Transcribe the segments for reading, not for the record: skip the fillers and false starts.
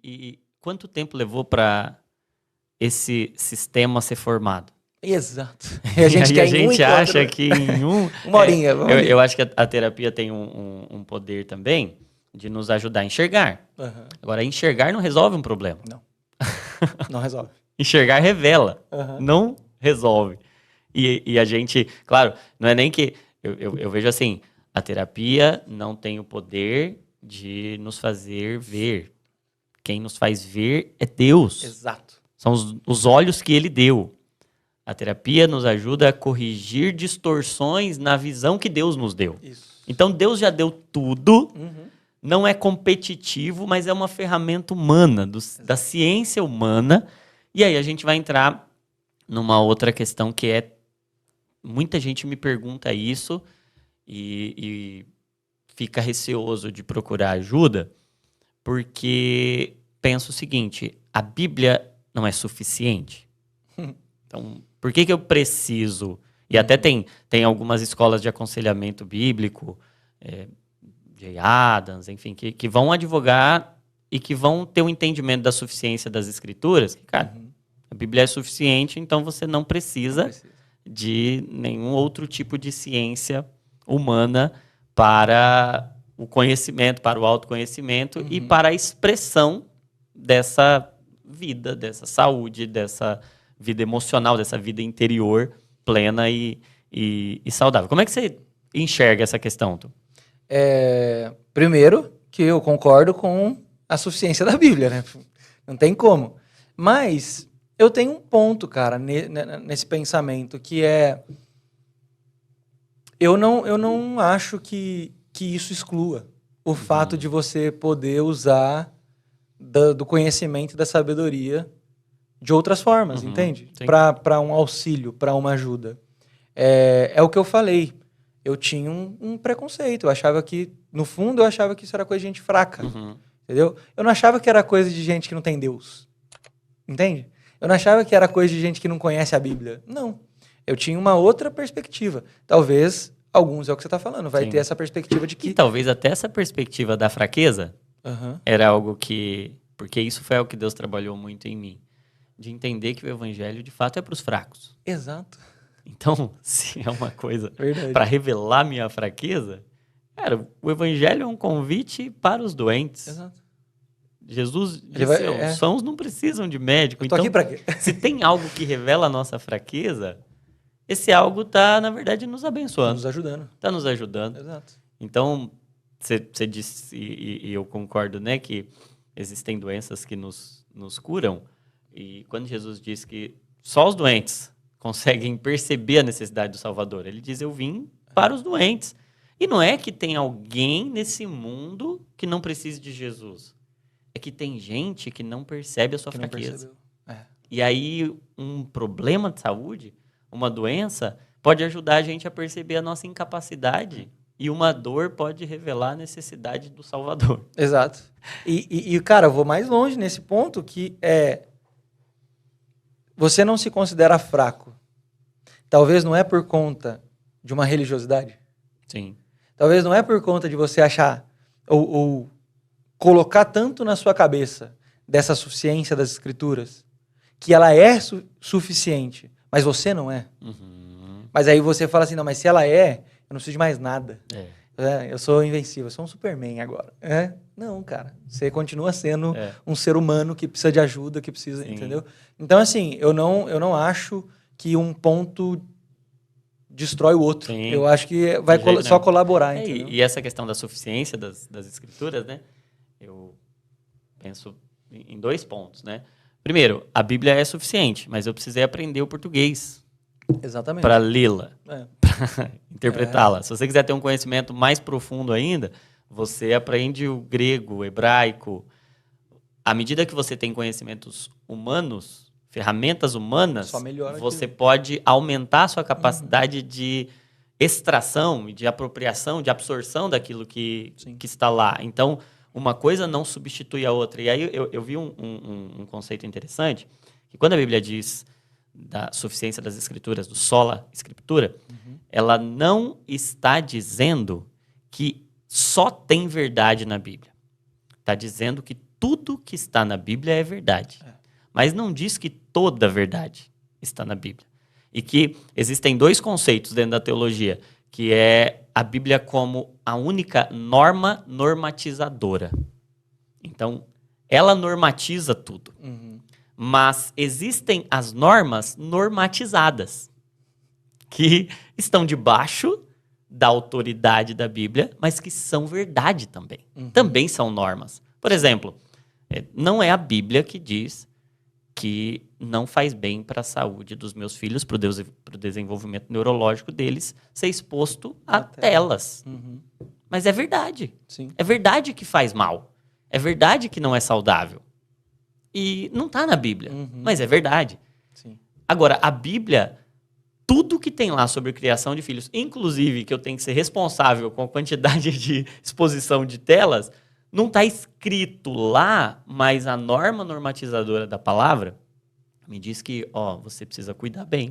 E quanto tempo levou para esse sistema ser formado? Exato. E a gente, e quer a gente acha encontro... que em uma horinha. Eu acho que a terapia tem um poder também de nos ajudar a enxergar. Uhum. Agora, enxergar não resolve um problema. Não. Não resolve. Enxergar revela, Uhum. não resolve. E a gente, claro, não é nem que... Eu vejo assim, a terapia não tem o poder de nos fazer ver. Quem nos faz ver é Deus. Exato. São os olhos que Ele deu. A terapia nos ajuda a corrigir distorções na visão que Deus nos deu. Isso. Então, Deus já deu tudo, não é competitivo, mas é uma ferramenta humana, da ciência humana. E aí a gente vai entrar numa outra questão que é... Muita gente me pergunta isso e fica receoso de procurar ajuda, porque pensa o seguinte: a Bíblia não é suficiente. Então, por que eu preciso? E até tem algumas escolas de aconselhamento bíblico, J. Adams, enfim, que vão advogar e que vão ter um entendimento da suficiência das Escrituras. Que, cara, a Bíblia é suficiente, então você não precisa de nenhum outro tipo de ciência humana para o conhecimento, para o autoconhecimento e para a expressão dessa vida, dessa saúde, dessa vida emocional, dessa vida interior plena e saudável. Como é que você enxerga essa questão, Tu? Primeiro, que eu concordo com a suficiência da Bíblia, né? Não tem como. Mas eu tenho um ponto, cara, nesse pensamento, que é... Eu não acho que isso exclua o fato de você poder usar do conhecimento e da sabedoria de outras formas, entende? Para um auxílio, para uma ajuda. É o que eu falei. Eu tinha um preconceito. Eu achava que, no fundo, eu achava que isso era coisa de gente fraca. Entendeu? Eu não achava que era coisa de gente que não tem Deus. Entende? Eu não achava que era coisa de gente que não conhece a Bíblia. Não. Eu tinha uma outra perspectiva. Talvez alguns, é o que você está falando, vai ter essa perspectiva de que... E talvez até essa perspectiva da fraqueza era algo que... Porque isso foi algo que Deus trabalhou muito em mim. De entender que o evangelho, de fato, é para os fracos. Exato. Então, se é uma coisa para revelar minha fraqueza, cara, o evangelho é um convite para os doentes. Exato. Jesus disse, os sãos não precisam de médico. Eu tô então, aqui pra quê? Se tem algo que revela a nossa fraqueza, esse algo está, na verdade, nos abençoando. Nos ajudando. Está nos ajudando. Exato. Então, você disse, e eu concordo, né, que existem doenças que nos curam. E quando Jesus diz que só os doentes conseguem perceber a necessidade do Salvador, ele diz, eu vim para os doentes. E não é que tem alguém nesse mundo que não precise de Jesus. É que tem gente que não percebe a sua fraqueza. E aí, um problema de saúde, uma doença, pode ajudar a gente a perceber a nossa incapacidade. E uma dor pode revelar a necessidade do Salvador. Exato. E cara, eu vou mais longe nesse ponto, que é... Você não se considera fraco. Talvez não é por conta de uma religiosidade. Sim. Talvez não é por conta de você achar ou colocar tanto na sua cabeça dessa suficiência das Escrituras que ela é suficiente, mas você não é. Mas aí você fala assim, não, mas se ela eu não preciso de mais nada. Eu sou invencível, eu sou um Superman agora. Não, cara. Você continua sendo um ser humano que precisa de ajuda, que precisa, entendeu? Então, assim, eu não acho que um ponto destrói o outro. Sim. Eu acho que vai só colaborar, entendeu? E essa questão da suficiência das Escrituras, né? Eu penso em 2 pontos, né? Primeiro, a Bíblia é suficiente, mas eu precisei aprender o português. Exatamente. Para lê-la, para interpretá-la. Se você quiser ter um conhecimento mais profundo ainda, você aprende o grego, o hebraico. À medida que você tem conhecimentos humanos, ferramentas humanas, você pode aumentar a sua capacidade de extração, de apropriação, de absorção daquilo que está lá. Então, uma coisa não substitui a outra. E aí eu vi um conceito interessante, que quando a Bíblia diz da suficiência das Escrituras, do sola Escritura, ela não está dizendo que só tem verdade na Bíblia. Está dizendo que tudo que está na Bíblia é verdade. Mas não diz que toda a verdade está na Bíblia. E que existem 2 conceitos dentro da teologia, que é a Bíblia como a única norma normatizadora. Então, ela normatiza tudo. Mas existem as normas normatizadas, que estão debaixo da autoridade da Bíblia, mas que são verdade também. Também são normas. Por exemplo, não é a Bíblia que diz que não faz bem para a saúde dos meus filhos, para o desenvolvimento neurológico deles, ser exposto a telas. Mas é verdade. Sim. É verdade que faz mal. É verdade que não é saudável. E não está na Bíblia, mas é verdade. Sim. Agora, a Bíblia, tudo que tem lá sobre criação de filhos, inclusive que eu tenho que ser responsável com a quantidade de exposição de telas, não está escrito lá, mas a norma normatizadora da palavra me diz que, você precisa cuidar bem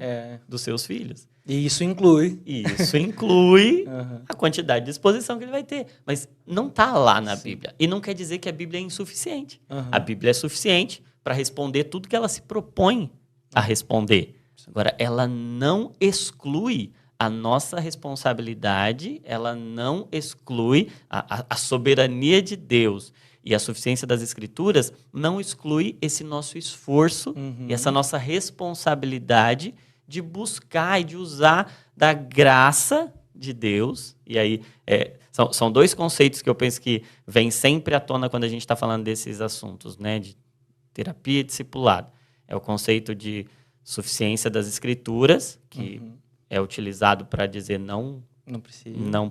dos seus filhos. E isso inclui. Isso inclui a quantidade de exposição que ele vai ter. Mas não está lá na Bíblia. E não quer dizer que a Bíblia é insuficiente. A Bíblia é suficiente para responder tudo que ela se propõe a responder. Agora, ela não exclui a nossa responsabilidade, ela não exclui a soberania de Deus e a suficiência das Escrituras, não exclui esse nosso esforço e essa nossa responsabilidade de buscar e de usar da graça de Deus. E aí, são 2 conceitos que eu penso que vêm sempre à tona quando a gente está falando desses assuntos, né? De terapia e discipulado. É o conceito de suficiência das Escrituras, que é utilizado para dizer não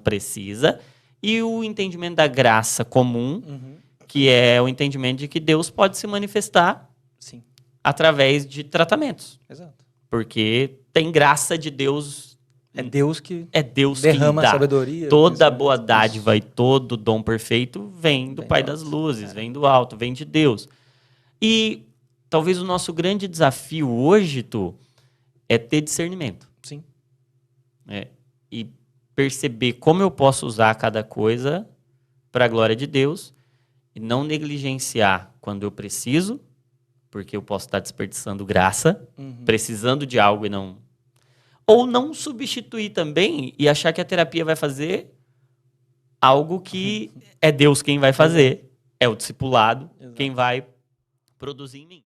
precisa, e o entendimento da graça comum, que é o entendimento de que Deus pode se manifestar através de tratamentos. Exato. Porque tem graça de Deus. É Deus que derrama a sabedoria. Toda boa dádiva e todo dom perfeito vem do Pai das Luzes, vem do alto, vem de Deus. E talvez o nosso grande desafio hoje, é ter discernimento. Sim. E perceber como eu posso usar cada coisa para a glória de Deus e não negligenciar quando eu preciso, porque eu posso estar desperdiçando graça, precisando de algo e não... Ou não substituir também e achar que a terapia vai fazer algo que é Deus quem vai fazer, é o discipulado quem vai produzir em mim.